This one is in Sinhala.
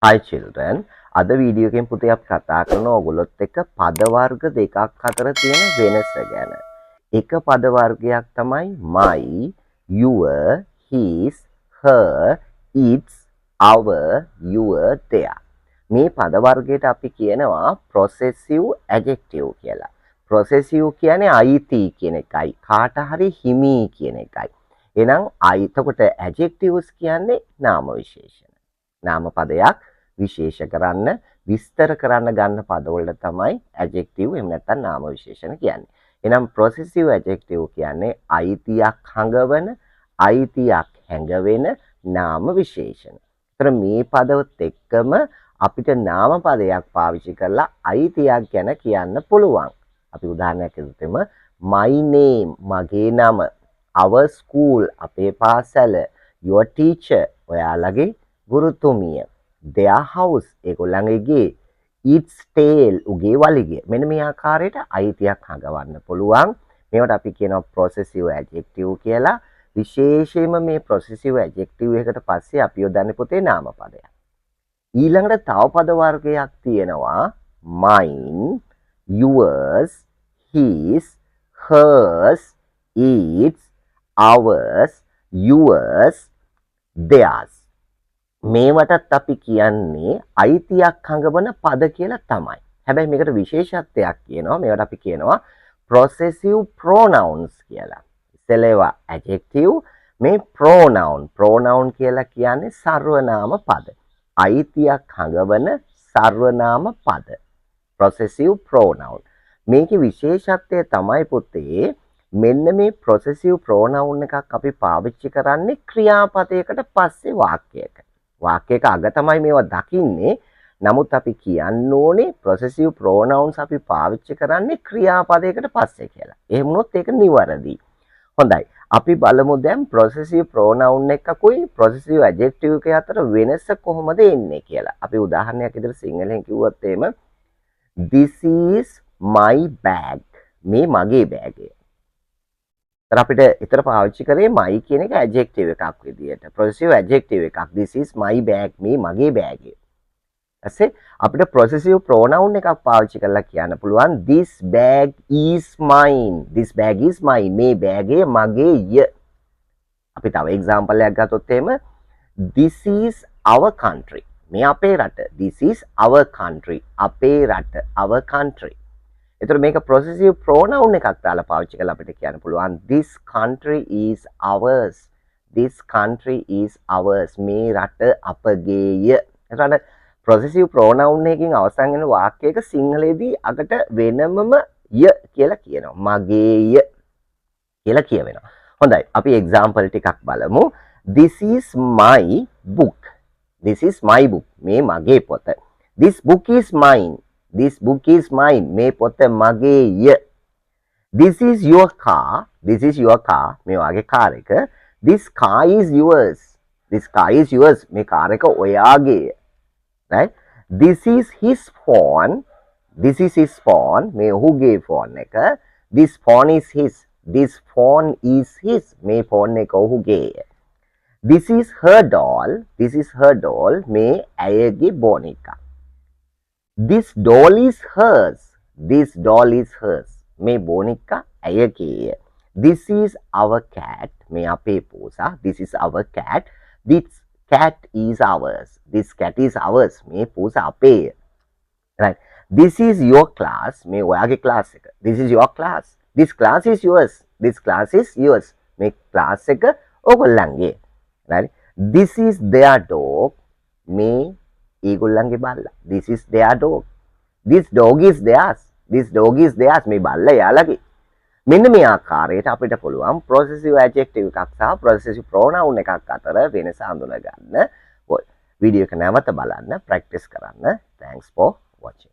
Hi children. අද වීඩියෝ එකෙන් පුතේ අපි කතා කරනවා ඔයගොල්ලොත් එක්ක පද වර්ග දෙකක් අතර තියෙන වෙනස ගැන. එක පද වර්ගයක් තමයි my, your, his, her, its, our, your, their. මේ පද වර්ගයට අපි කියනවා possessive adjective කියලා. possessive කියන්නේ අයිති කියන එකයි. කාට හරි හිමි කියන එකයි. එහෙනම් එතකොට adjectives කියන්නේ නාම විශේෂණ. නාම පදයක් විශේෂ කරන්න විස්තර කරන්න ගන්න පදවලට තමයි adjective එහෙම නැත්නම් නාම විශේෂණ කියන්නේ. එහෙනම් possessive adjective කියන්නේ අයිතියක් හඟවන, අයිතියක් හැඟවෙන නාම විශේෂණ. ඒතර මේ පදවත් එක්කම අපිට නාම පදයක් පාවිච්චි කරලා අයිතියක් ගැන කියන්න පුළුවන්. අපි උදාහරණයක් දෙමු. My name මගේ නම, our school අපේ පාසල, your teacher ඔයාලගේ ගුරුතුමිය, their house ඒගොල්ලන්ගේ ගේ, its tail උගේ වලිගය. මෙන්න මේ ආකාරයට අයිතියක් හඟවන්න පුළුවන්. මේවට අපි කියනවා possessive adjective කියලා. විශේෂයෙන්ම මේ possessive adjective එකට පස්සේ අපි යොදන්නේ පුතේ නාම පදයක්. ඊළඟට තව පද වර්ගයක් තියෙනවා mine, yours, his, hers, its, ours, yours, theirs. මේවටත් අපි කියන්නේ අයිතියක් හඟවන පද කියලා තමයි. හැබැයි මේකට විශේෂත්වයක් කියනවා. මේවට අපි කියනවා possessive pronouns කියලා. ඉතලේවා adjective මේ pronoun කියලා කියන්නේ සර්වනාම පද. අයිතියක් හඟවන සර්වනාම පද. possessive pronoun. මේකේ විශේෂත්වය තමයි පුතේ මෙන්න මේ possessive pronoun එකක් අපි පාවිච්චි කරන්නේ ක්‍රියාපදයකට පස්සේ වාක්‍යයක. වාක්‍යයක අග තමයි මේවා දකින්නේ. නමුත් අපි කියන්න ඕනේ possessive pronouns අපි පාවිච්චි කරන්නේ ක්‍රියාපදයකට පස්සේ කියලා. එහෙම වුණොත් ඒක නිවැරදි. හොඳයි. අපි බලමු දැන් possessive pronoun එකකුයි possessive adjective එක අතර වෙනස කොහොමද එන්නේ කියලා. අපි උදාහරණයක් විදිහට සිංහලෙන් කිව්වොත් එහෙම this is my bag. මේ මගේ බෑගය. අපිට ඊතර පාවිච්චි කරේ my කියන එක adjective එකක් විදියට. possessive adjective එකක්. This is my bag. මේ මගේ බෑගය. ඊපස්සේ අපිට possessive pronoun එකක් පාවිච්චි කරලා කියන්න පුළුවන් this bag is mine. This bag is mine. මේ බෑගය මගේය. අපි තව example එකක් ගත්තොත් එහෙම this is our country. මේ අපේ රට. This is our country. අපේ රට. our country. එතකොට මේක possessive pronoun එකක් දාලා පාවිච්චි කරලා අපිට කියන්න පුළුවන් this country is ours. This country is ours. මේ රට අපගේය. එතකොට possessive pronoun එකකින් අවසන් වෙන වාක්‍යයක සිංහලයේදී අකට වෙනමම ය කියලා කියනවා. මගේය කියලා කියවෙනවා. හොඳයි. අපි example ටිකක් බලමු. This is my book. This is my book. මේ මගේ පොත. This book is mine. This book is mine. මේ පොත මගේය. This is your car. This is your car. මේ වාගේ කාර් එක. This car is yours. This car is yours. මේ කාර් එක ඔයාගේය. Right? This is his phone. This is his phone. මේ ඔහුගේ phone එක. This phone is his. This phone is his. මේ phone එක ඔහුගේය. This is her doll. This is her doll. මේ ඇයගේ බොනිකා. This doll is hers. This doll is hers. මේ බොනිකා ඇයගේය. This is our cat. මේ අපේ පෝසා. This is our cat. This cat is ours. This cat is ours. මේ පෝසා අපේය. Right. This is your class. මේ ඔයාගේ class එක. This is your class. This class is yours. This class is yours. මේ class එක ඔයගොල්ලන්ගේ. Right. This is their dog. මේ ඒගොල්ලන්ගේ බල්ලා. This is their dog. This dog is theirs. This dog is theirs. මේ බල්ලා යාළගේ. මෙන්න මේ ආකාරයට අපිට පුළුවන් possessive adjective එකක් සහ possessive pronoun එකක් අතර වෙනස හඳුනා ගන්න. වීඩියෝ එක නැවත බලන්න, practice කරන්න. Thanks for watching.